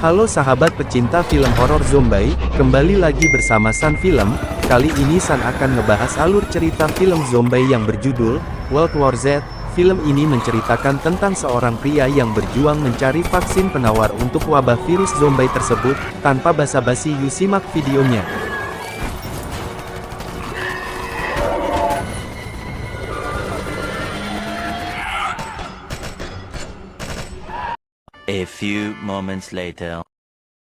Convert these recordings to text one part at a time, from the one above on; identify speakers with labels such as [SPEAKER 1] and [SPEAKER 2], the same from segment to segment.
[SPEAKER 1] Halo sahabat pecinta film horor zombie, kembali lagi bersama San Film. Kali ini San akan ngebahas alur cerita film zombie yang berjudul World War Z. Film ini menceritakan tentang seorang pria yang berjuang mencari vaksin penawar untuk wabah virus zombie tersebut. Tanpa basa-basi, yuk simak videonya.
[SPEAKER 2] A few moments later.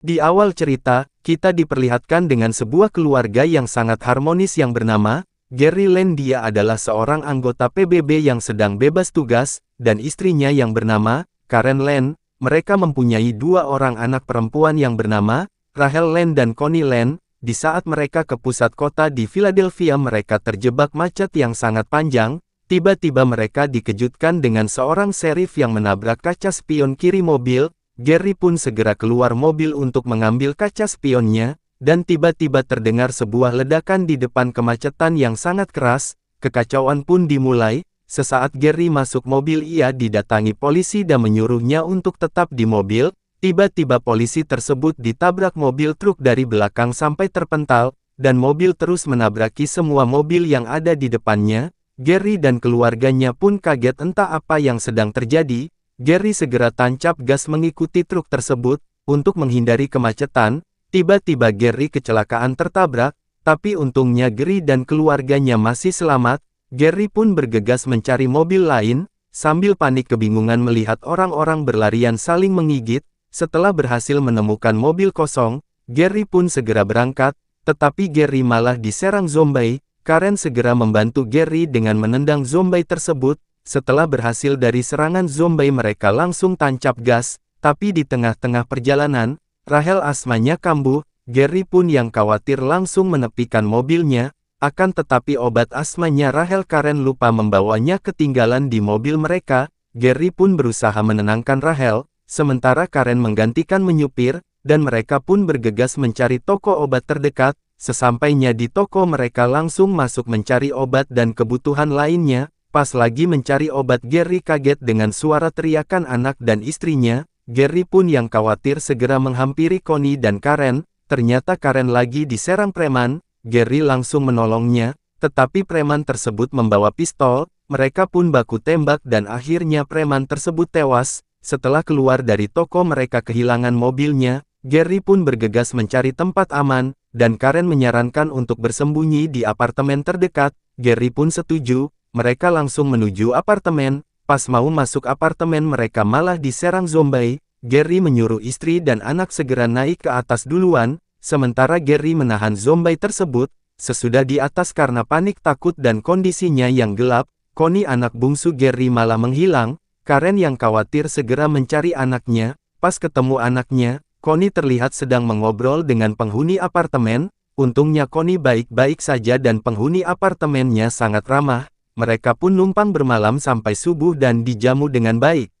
[SPEAKER 1] Di awal cerita, kita diperlihatkan dengan sebuah keluarga yang sangat harmonis yang bernama Gary Lane. Dia adalah seorang anggota PBB yang sedang bebas tugas, dan istrinya yang bernama Karen Lane. Mereka mempunyai dua orang anak perempuan yang bernama Rachel Lane dan Connie Lane. Di saat mereka ke pusat kota di Philadelphia, mereka terjebak macet yang sangat panjang. Tiba-tiba mereka dikejutkan dengan seorang sheriff yang menabrak kaca spion kiri mobil. Gary pun segera keluar mobil untuk mengambil kaca spionnya, dan tiba-tiba terdengar sebuah ledakan di depan kemacetan yang sangat keras. Kekacauan pun dimulai. Sesaat Gary masuk mobil, ia didatangi polisi dan menyuruhnya untuk tetap di mobil. Tiba-tiba polisi tersebut ditabrak mobil truk dari belakang sampai terpental, dan mobil terus menabraki semua mobil yang ada di depannya. Gary dan keluarganya pun kaget entah apa yang sedang terjadi. Gary segera tancap gas mengikuti truk tersebut, untuk menghindari kemacetan. Tiba-tiba Gary kecelakaan tertabrak, tapi untungnya Gary dan keluarganya masih selamat. Gary pun bergegas mencari mobil lain, sambil panik kebingungan melihat orang-orang berlarian saling menggigit. Setelah berhasil menemukan mobil kosong, Gary pun segera berangkat, tetapi Gary malah diserang zombie. Karen segera membantu Gary dengan menendang zombie tersebut. Setelah berhasil dari serangan zombie, mereka langsung tancap gas, tapi di tengah-tengah perjalanan, Rachel asmanya kambuh. Gary pun yang khawatir langsung menepikan mobilnya, akan tetapi obat asmanya Rachel Karen lupa membawanya ketinggalan di mobil mereka. Gary pun berusaha menenangkan Rachel, sementara Karen menggantikan menyupir, dan mereka pun bergegas mencari toko obat terdekat. Sesampainya di toko, mereka langsung masuk mencari obat dan kebutuhan lainnya. Pas lagi mencari obat, Gary kaget dengan suara teriakan anak dan istrinya. Gary pun yang khawatir segera menghampiri Connie dan Karen. Ternyata Karen lagi diserang preman. Gary langsung menolongnya, tetapi preman tersebut membawa pistol. Mereka pun baku tembak dan akhirnya preman tersebut tewas. Setelah keluar dari toko, mereka kehilangan mobilnya. Gary pun bergegas mencari tempat aman, dan Karen menyarankan untuk bersembunyi di apartemen terdekat. Gary pun setuju. Mereka langsung menuju apartemen. Pas mau masuk apartemen, mereka malah diserang zombie. Gary menyuruh istri dan anak segera naik ke atas duluan, sementara Gary menahan zombie tersebut. Sesudah di atas, karena panik takut dan kondisinya yang gelap, Connie anak bungsu Gary malah menghilang. Karen yang khawatir segera mencari anaknya. Pas ketemu anaknya, Connie terlihat sedang mengobrol dengan penghuni apartemen. Untungnya Connie baik-baik saja dan penghuni apartemennya sangat ramah. Mereka pun numpang bermalam sampai subuh dan dijamu dengan baik.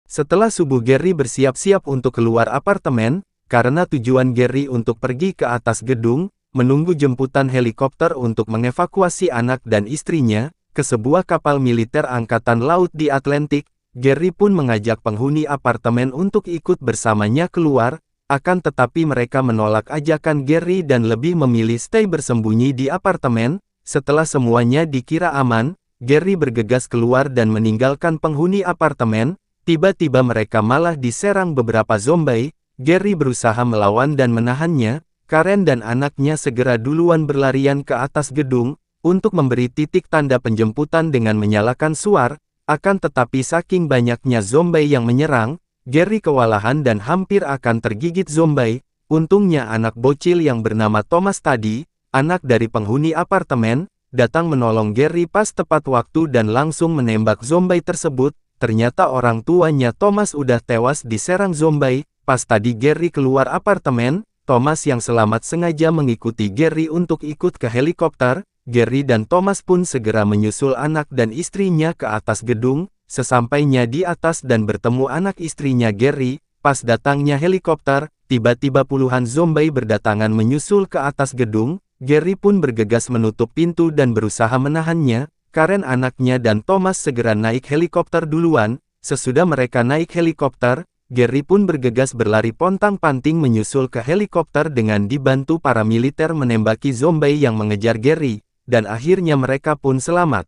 [SPEAKER 1] Setelah subuh, Gary bersiap-siap untuk keluar apartemen, karena tujuan Gary untuk pergi ke atas gedung, menunggu jemputan helikopter untuk mengevakuasi anak dan istrinya ke sebuah kapal militer angkatan laut di Atlantik. Gary pun mengajak penghuni apartemen untuk ikut bersamanya keluar, akan tetapi mereka menolak ajakan Gary dan lebih memilih stay bersembunyi di apartemen. Setelah semuanya dikira aman, Gary bergegas keluar dan meninggalkan penghuni apartemen. Tiba-tiba mereka malah diserang beberapa zombie. Gary berusaha melawan dan menahannya. Karen dan anaknya segera duluan berlarian ke atas gedung, untuk memberi titik tanda penjemputan dengan menyalakan suar. Akan tetapi saking banyaknya zombie yang menyerang, Gary kewalahan dan hampir akan tergigit zombie. Untungnya anak bocil yang bernama Thomas tadi, anak dari penghuni apartemen, datang menolong Gary pas tepat waktu dan langsung menembak zombie tersebut. Ternyata orang tuanya Thomas udah tewas diserang zombie. Pas tadi Gary keluar apartemen, Thomas yang selamat sengaja mengikuti Gary untuk ikut ke helikopter. Gary dan Thomas pun segera menyusul anak dan istrinya ke atas gedung. Sesampainya di atas dan bertemu anak istrinya Gary, pas datangnya helikopter, tiba-tiba puluhan zombie berdatangan menyusul ke atas gedung. Gary pun bergegas menutup pintu dan berusaha menahannya. Karen anaknya dan Thomas segera naik helikopter duluan. Sesudah mereka naik helikopter, Gary pun bergegas berlari pontang-panting menyusul ke helikopter dengan dibantu para militer menembaki zombie yang mengejar Gary, dan akhirnya mereka pun selamat.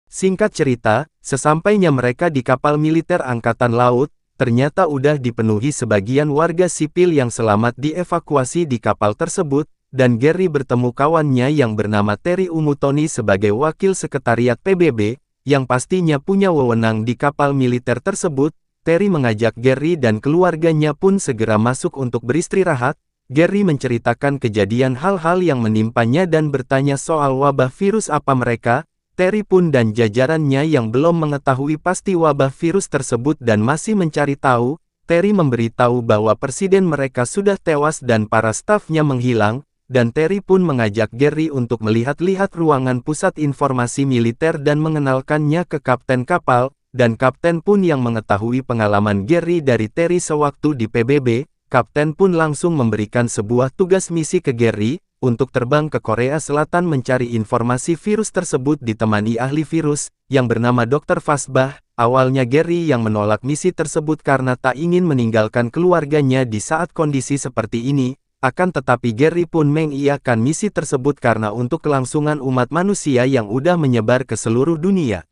[SPEAKER 1] Singkat cerita, sesampainya mereka di kapal militer Angkatan Laut, ternyata udah dipenuhi sebagian warga sipil yang selamat dievakuasi di kapal tersebut, dan Gary bertemu kawannya yang bernama Terry Umutoni sebagai wakil sekretariat PBB, yang pastinya punya wewenang di kapal militer tersebut. Terry mengajak Gary dan keluarganya pun segera masuk untuk beristirahat. Gary menceritakan kejadian hal-hal yang menimpanya dan bertanya soal wabah virus apa mereka. Terry pun dan jajarannya yang belum mengetahui pasti wabah virus tersebut dan masih mencari tahu. Terry memberitahu bahwa presiden mereka sudah tewas dan para stafnya menghilang, dan Terry pun mengajak Gary untuk melihat-lihat ruangan pusat informasi militer dan mengenalkannya ke kapten kapal, dan kapten pun yang mengetahui pengalaman Gary dari Terry sewaktu di PBB. Kapten pun langsung memberikan sebuah tugas misi ke Gary, untuk terbang ke Korea Selatan mencari informasi virus tersebut ditemani ahli virus, yang bernama Dr. Fasbah. Awalnya Gary yang menolak misi tersebut karena tak ingin meninggalkan keluarganya di saat kondisi seperti ini, akan tetapi Gary pun mengiyakan misi tersebut karena untuk kelangsungan umat manusia yang udah menyebar ke seluruh dunia.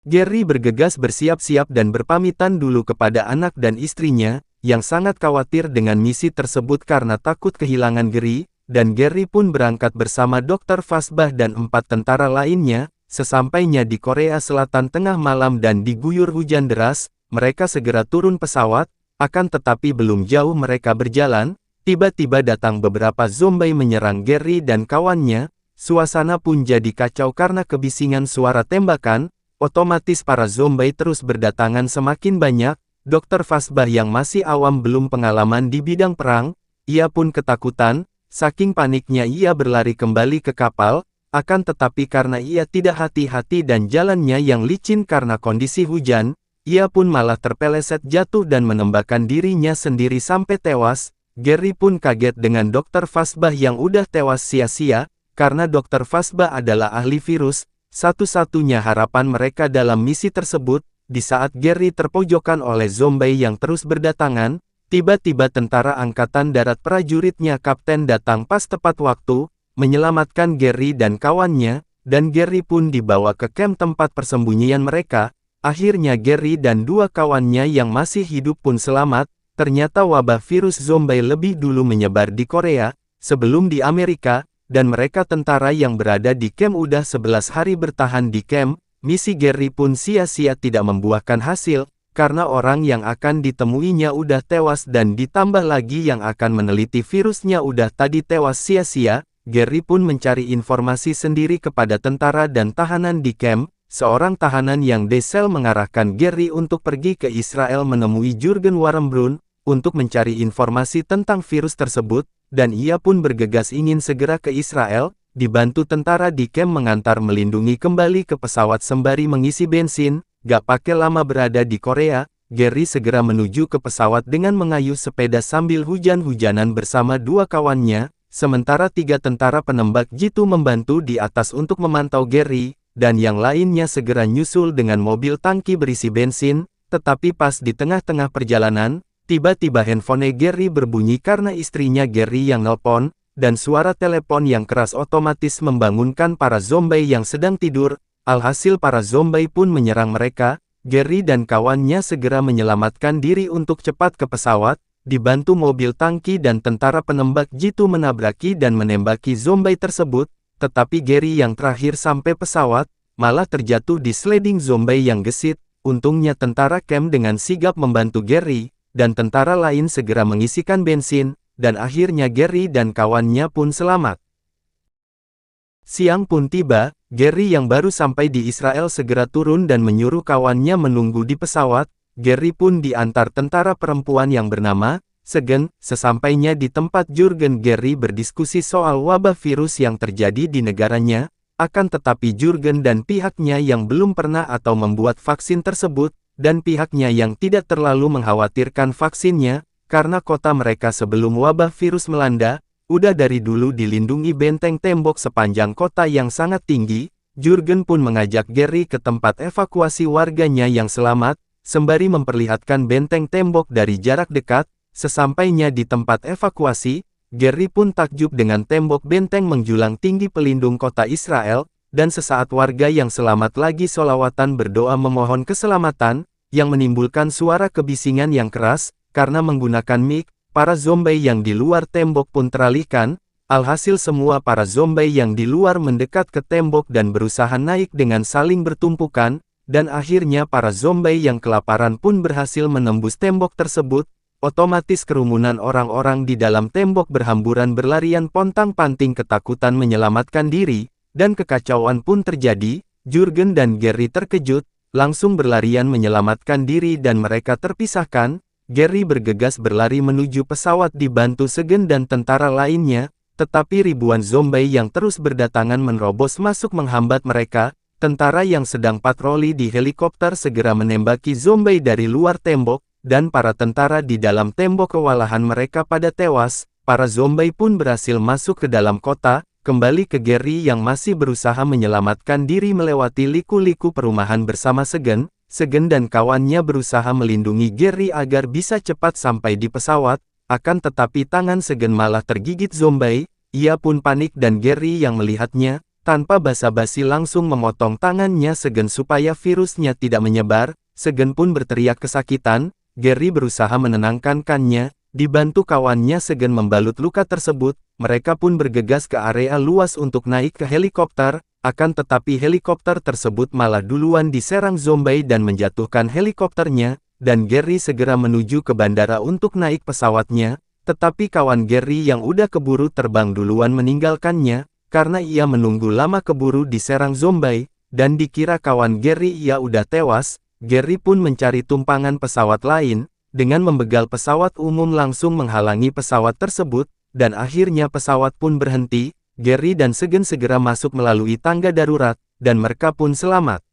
[SPEAKER 1] Gary bergegas bersiap-siap dan berpamitan dulu kepada anak dan istrinya, yang sangat khawatir dengan misi tersebut karena takut kehilangan Gary, dan Gary pun berangkat bersama Dr. Fasbah dan 4 tentara lainnya. Sesampainya di Korea Selatan tengah malam dan diguyur hujan deras, mereka segera turun pesawat, akan tetapi belum jauh mereka berjalan, tiba-tiba datang beberapa zombie menyerang Gary dan kawannya. Suasana pun jadi kacau karena kebisingan suara tembakan, otomatis para zombie terus berdatangan semakin banyak. Dr. Fasbah yang masih awam belum pengalaman di bidang perang, ia pun ketakutan, saking paniknya ia berlari kembali ke kapal, akan tetapi karena ia tidak hati-hati dan jalannya yang licin karena kondisi hujan, ia pun malah terpeleset jatuh dan menembakkan dirinya sendiri sampai tewas. Gary pun kaget dengan Dr. Fasbah yang udah tewas sia-sia, karena Dr. Fasbah adalah ahli virus, satu-satunya harapan mereka dalam misi tersebut. Di saat Gary terpojokkan oleh zombie yang terus berdatangan, tiba-tiba tentara angkatan darat prajuritnya Kapten datang pas tepat waktu, menyelamatkan Gary dan kawannya, dan Gary pun dibawa ke kamp tempat persembunyian mereka. Akhirnya Gary dan 2 kawannya yang masih hidup pun selamat. Ternyata wabah virus zombie lebih dulu menyebar di Korea, sebelum di Amerika, dan mereka tentara yang berada di kamp udah 11 hari bertahan di kamp. Misi Gary pun sia-sia tidak membuahkan hasil, karena orang yang akan ditemuinya udah tewas dan ditambah lagi yang akan meneliti virusnya udah tadi tewas sia-sia. Gary pun mencari informasi sendiri kepada tentara dan tahanan di kamp. Seorang tahanan yang desel mengarahkan Gary untuk pergi ke Israel menemui Jurgen Warmbrun, untuk mencari informasi tentang virus tersebut, dan ia pun bergegas ingin segera ke Israel. Dibantu tentara di kamp mengantar melindungi kembali ke pesawat sembari mengisi bensin. Gak pakai lama berada di Korea, Gary segera menuju ke pesawat dengan mengayuh sepeda sambil hujan-hujanan bersama 2 kawannya, sementara 3 tentara penembak jitu membantu di atas untuk memantau Gary, dan yang lainnya segera nyusul dengan mobil tangki berisi bensin. Tetapi pas di tengah-tengah perjalanan, tiba-tiba handphone Gary berbunyi karena istrinya Gary yang nelpon, dan suara telepon yang keras otomatis membangunkan para zombie yang sedang tidur. Alhasil para zombie pun menyerang mereka. Gary dan kawannya segera menyelamatkan diri untuk cepat ke pesawat, dibantu mobil tangki dan tentara penembak jitu menabraki dan menembaki zombie tersebut. Tetapi Gary yang terakhir sampai pesawat, malah terjatuh di sledding zombie yang gesit. Untungnya tentara camp dengan sigap membantu Gary, dan tentara lain segera mengisikan bensin. Dan akhirnya Gary dan kawannya pun selamat. Siang pun tiba, Gary yang baru sampai di Israel segera turun dan menyuruh kawannya menunggu di pesawat. Gary pun diantar tentara perempuan yang bernama Segen. Sesampainya di tempat Jurgen, Gary berdiskusi soal wabah virus yang terjadi di negaranya. Akan tetapi Jurgen dan pihaknya yang belum pernah atau membuat vaksin tersebut, dan pihaknya yang tidak terlalu mengkhawatirkan vaksinnya, karena kota mereka sebelum wabah virus melanda, udah dari dulu dilindungi benteng tembok sepanjang kota yang sangat tinggi. Jurgen pun mengajak Gary ke tempat evakuasi warganya yang selamat, sembari memperlihatkan benteng tembok dari jarak dekat. Sesampainya di tempat evakuasi, Gary pun takjub dengan tembok benteng menjulang tinggi pelindung kota Israel, dan sesaat warga yang selamat lagi sholawatan berdoa memohon keselamatan, yang menimbulkan suara kebisingan yang keras, karena menggunakan mic, para zombie yang di luar tembok pun teralihkan. Alhasil semua para zombie yang di luar mendekat ke tembok dan berusaha naik dengan saling bertumpukan, dan akhirnya para zombie yang kelaparan pun berhasil menembus tembok tersebut. Otomatis kerumunan orang-orang di dalam tembok berhamburan berlarian pontang-panting ketakutan menyelamatkan diri, dan kekacauan pun terjadi. Jurgen dan Gary terkejut, langsung berlarian menyelamatkan diri dan mereka terpisahkan. Gary bergegas berlari menuju pesawat dibantu Segen dan tentara lainnya, tetapi ribuan zombie yang terus berdatangan menerobos masuk menghambat mereka. Tentara yang sedang patroli di helikopter segera menembaki zombie dari luar tembok, dan para tentara di dalam tembok kewalahan mereka pada tewas. Para zombie pun berhasil masuk ke dalam kota, kembali ke Gary yang masih berusaha menyelamatkan diri melewati liku-liku perumahan bersama Segen. Segen dan kawannya berusaha melindungi Gary agar bisa cepat sampai di pesawat, akan tetapi tangan Segen malah tergigit zombie. Ia pun panik dan Gary yang melihatnya, tanpa basa-basi langsung memotong tangannya Segen supaya virusnya tidak menyebar. Segen pun berteriak kesakitan. Gary berusaha menenangkannya, dibantu kawannya Segen membalut luka tersebut. Mereka pun bergegas ke area luas untuk naik ke helikopter, akan tetapi helikopter tersebut malah duluan diserang zombie dan menjatuhkan helikopternya, dan Gary segera menuju ke bandara untuk naik pesawatnya, tetapi kawan Gary yang udah keburu terbang duluan meninggalkannya, karena ia menunggu lama keburu diserang zombie, dan dikira kawan Gary ia udah tewas. Gary pun mencari tumpangan pesawat lain, dengan membegal pesawat umum langsung menghalangi pesawat tersebut, dan akhirnya pesawat pun berhenti. Gary dan Segen segera masuk melalui tangga darurat, dan mereka pun selamat.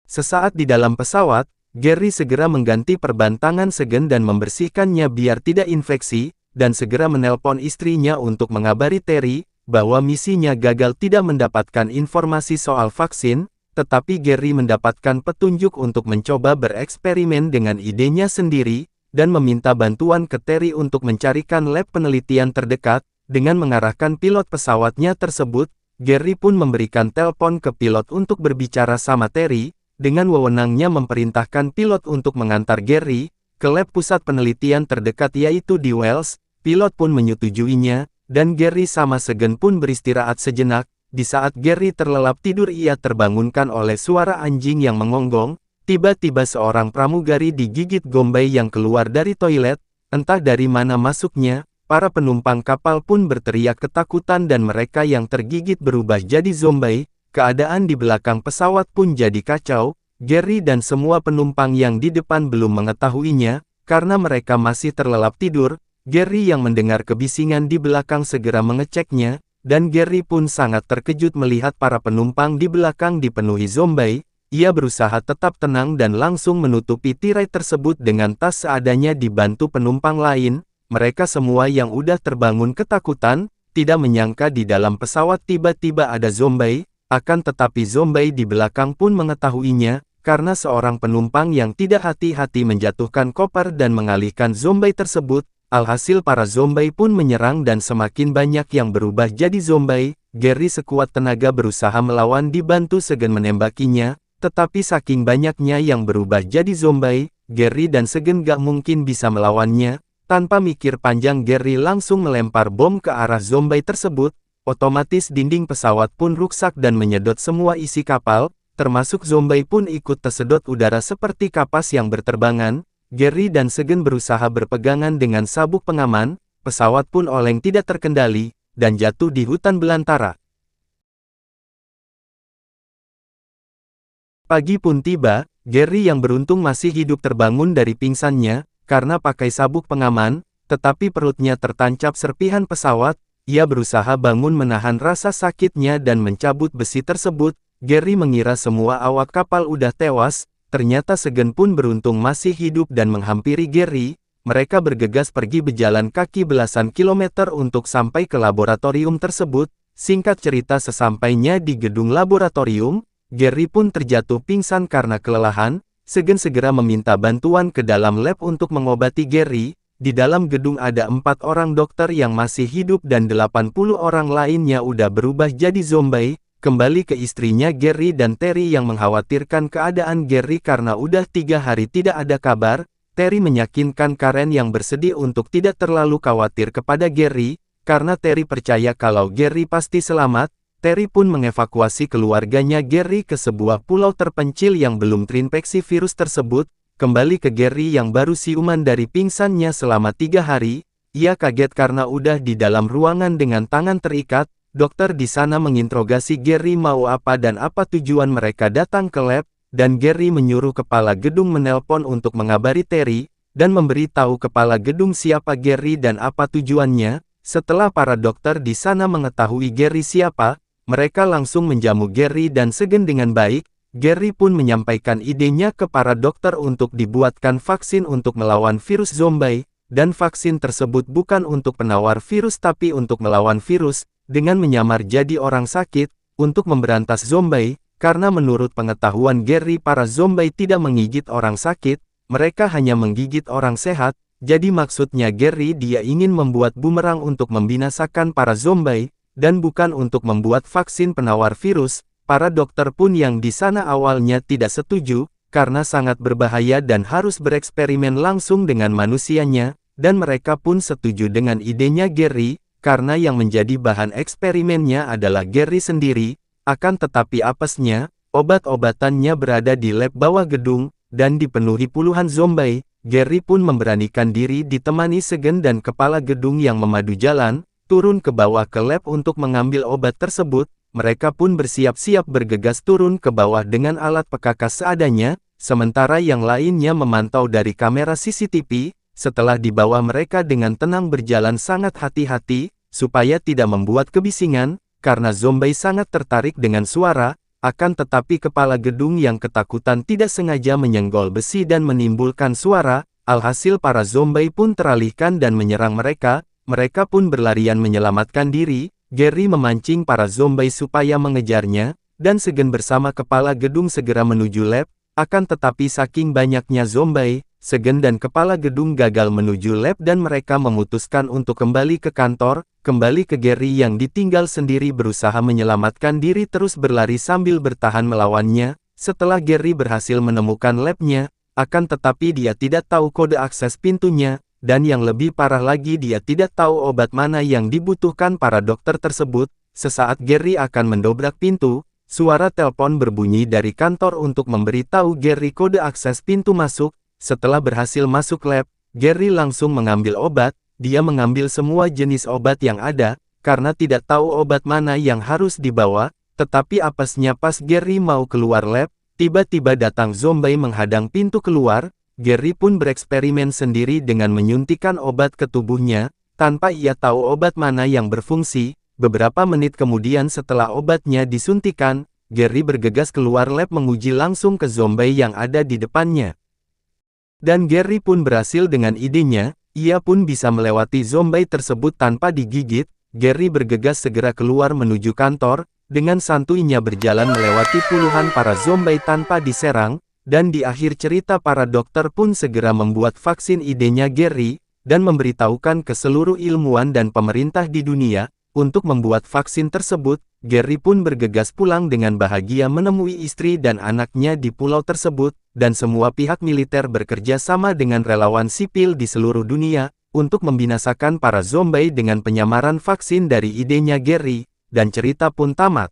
[SPEAKER 1] Sesaat di dalam pesawat, Gary segera mengganti perban tangan Segen dan membersihkannya biar tidak infeksi, dan segera menelpon istrinya untuk mengabari Terry, bahwa misinya gagal tidak mendapatkan informasi soal vaksin. Tetapi Gary mendapatkan petunjuk untuk mencoba bereksperimen dengan idenya sendiri, dan meminta bantuan ke Terry untuk mencarikan lab penelitian terdekat. Dengan mengarahkan pilot pesawatnya tersebut, Gary pun memberikan telepon ke pilot untuk berbicara sama Terry, dengan wewenangnya memerintahkan pilot untuk mengantar Gary ke lab pusat penelitian terdekat yaitu di Wales. Pilot pun menyetujuinya, dan Gary sama Segen pun beristirahat sejenak. Di saat Gary terlelap tidur ia terbangunkan oleh suara anjing yang mengonggong. Tiba-tiba seorang pramugari digigit zombie yang keluar dari toilet, entah dari mana masuknya. Para penumpang kapal pun berteriak ketakutan dan mereka yang tergigit berubah jadi zombie. Keadaan di belakang pesawat pun jadi kacau. Gary dan semua penumpang yang di depan belum mengetahuinya, karena mereka masih terlelap tidur. Gary yang mendengar kebisingan di belakang segera mengeceknya. Dan Gary pun sangat terkejut melihat para penumpang di belakang dipenuhi zombie. Ia berusaha tetap tenang dan langsung menutupi tirai tersebut dengan tas seadanya dibantu penumpang lain. Mereka semua yang udah terbangun ketakutan, tidak menyangka di dalam pesawat tiba-tiba ada zombie, akan tetapi zombie di belakang pun mengetahuinya, karena seorang penumpang yang tidak hati-hati menjatuhkan koper dan mengalihkan zombie tersebut. Alhasil para zombie pun menyerang dan semakin banyak yang berubah jadi zombie. Gary sekuat tenaga berusaha melawan dibantu Segen menembakinya, tetapi saking banyaknya yang berubah jadi zombie, Gary dan Segen gak mungkin bisa melawannya. Tanpa mikir panjang Gary langsung melempar bom ke arah zombie tersebut. Otomatis dinding pesawat pun rusak dan menyedot semua isi kapal, termasuk zombie pun ikut tersedot udara seperti kapas yang berterbangan. Gary dan Segen berusaha berpegangan dengan sabuk pengaman, pesawat pun oleng tidak terkendali, dan jatuh di hutan belantara. Pagi pun tiba, Gary yang beruntung masih hidup terbangun dari pingsannya, karena pakai sabuk pengaman, tetapi perutnya tertancap serpihan pesawat. Ia berusaha bangun menahan rasa sakitnya dan mencabut besi tersebut. Gary mengira semua awak kapal udah tewas. Ternyata Segen pun beruntung masih hidup dan menghampiri Gary. Mereka bergegas pergi berjalan kaki belasan kilometer untuk sampai ke laboratorium tersebut. Singkat cerita, sesampainya di gedung laboratorium, Gary pun terjatuh pingsan karena kelelahan. Segen segera meminta bantuan ke dalam lab untuk mengobati Gary. Di dalam gedung ada 4 orang dokter yang masih hidup dan 80 orang lainnya udah berubah jadi zombie. Kembali ke istrinya Gary dan Terry yang mengkhawatirkan keadaan Gary karena udah 3 hari tidak ada kabar. Terry meyakinkan Karen yang bersedih untuk tidak terlalu khawatir kepada Gary, karena Terry percaya kalau Gary pasti selamat. Terry pun mengevakuasi keluarganya Gary ke sebuah pulau terpencil yang belum terinfeksi virus tersebut. Kembali ke Gary yang baru siuman dari pingsannya selama 3 hari, ia kaget karena udah di dalam ruangan dengan tangan terikat. Dokter di sana menginterogasi Gary mau apa dan apa tujuan mereka datang ke lab. Dan Gary menyuruh kepala gedung menelpon untuk mengabari Terry, dan memberitahu kepala gedung siapa Gary dan apa tujuannya. Setelah para dokter di sana mengetahui Gary siapa, mereka langsung menjamu Gary dan Segen dengan baik. Gary pun menyampaikan idenya ke para dokter untuk dibuatkan vaksin untuk melawan virus zombie, dan vaksin tersebut bukan untuk penawar virus tapi untuk melawan virus, dengan menyamar jadi orang sakit, untuk memberantas zombie. Karena menurut pengetahuan Gary para zombie tidak menggigit orang sakit, mereka hanya menggigit orang sehat. Jadi maksudnya Gary dia ingin membuat bumerang untuk membinasakan para zombie, dan bukan untuk membuat vaksin penawar virus. Para dokter pun yang di sana awalnya tidak setuju, karena sangat berbahaya dan harus bereksperimen langsung dengan manusianya, dan mereka pun setuju dengan idenya Gary, karena yang menjadi bahan eksperimennya adalah Gary sendiri. Akan tetapi apesnya, obat-obatannya berada di lab bawah gedung, dan dipenuhi puluhan zombie. Gary pun memberanikan diri ditemani Segen dan kepala gedung yang memadu jalan, turun ke bawah ke lab untuk mengambil obat tersebut. Mereka pun bersiap-siap bergegas turun ke bawah dengan alat pekakas seadanya, sementara yang lainnya memantau dari kamera CCTV. Setelah di bawah mereka dengan tenang berjalan sangat hati-hati, supaya tidak membuat kebisingan. Karena zombie sangat tertarik dengan suara, akan tetapi kepala gedung yang ketakutan tidak sengaja menyenggol besi dan menimbulkan suara. Alhasil para zombie pun teralihkan dan menyerang mereka. Mereka pun berlarian menyelamatkan diri. Gary memancing para zombie supaya mengejarnya, dan Segen bersama kepala gedung segera menuju lab. Akan tetapi saking banyaknya zombie, Segen dan kepala gedung gagal menuju lab dan mereka memutuskan untuk kembali ke kantor. Kembali ke Gary yang ditinggal sendiri berusaha menyelamatkan diri terus berlari sambil bertahan melawannya. Setelah Gary berhasil menemukan labnya, akan tetapi dia tidak tahu kode akses pintunya, dan yang lebih parah lagi dia tidak tahu obat mana yang dibutuhkan para dokter tersebut. Sesaat Gary akan mendobrak pintu, suara telepon berbunyi dari kantor untuk memberitahu Gary kode akses pintu masuk. Setelah berhasil masuk lab, Gary langsung mengambil obat. Dia mengambil semua jenis obat yang ada, karena tidak tahu obat mana yang harus dibawa. Tetapi apesnya pas Gary mau keluar lab, tiba-tiba datang zombie menghadang pintu keluar. Gary pun bereksperimen sendiri dengan menyuntikkan obat ke tubuhnya, tanpa ia tahu obat mana yang berfungsi. Beberapa menit kemudian setelah obatnya disuntikan, Gary bergegas keluar lab menguji langsung ke zombie yang ada di depannya. Dan Gary pun berhasil dengan idenya. Ia pun bisa melewati zombie tersebut tanpa digigit. Gary bergegas segera keluar menuju kantor, dengan santuinya berjalan melewati puluhan para zombie tanpa diserang, dan di akhir cerita para dokter pun segera membuat vaksin idenya Gary, dan memberitahukan ke seluruh ilmuwan dan pemerintah di dunia, untuk membuat vaksin tersebut. Gary pun bergegas pulang dengan bahagia menemui istri dan anaknya di pulau tersebut, dan semua pihak militer bekerja sama dengan relawan sipil di seluruh dunia, untuk membinasakan para zombie dengan penyamaran vaksin dari idenya Gary, dan cerita pun tamat.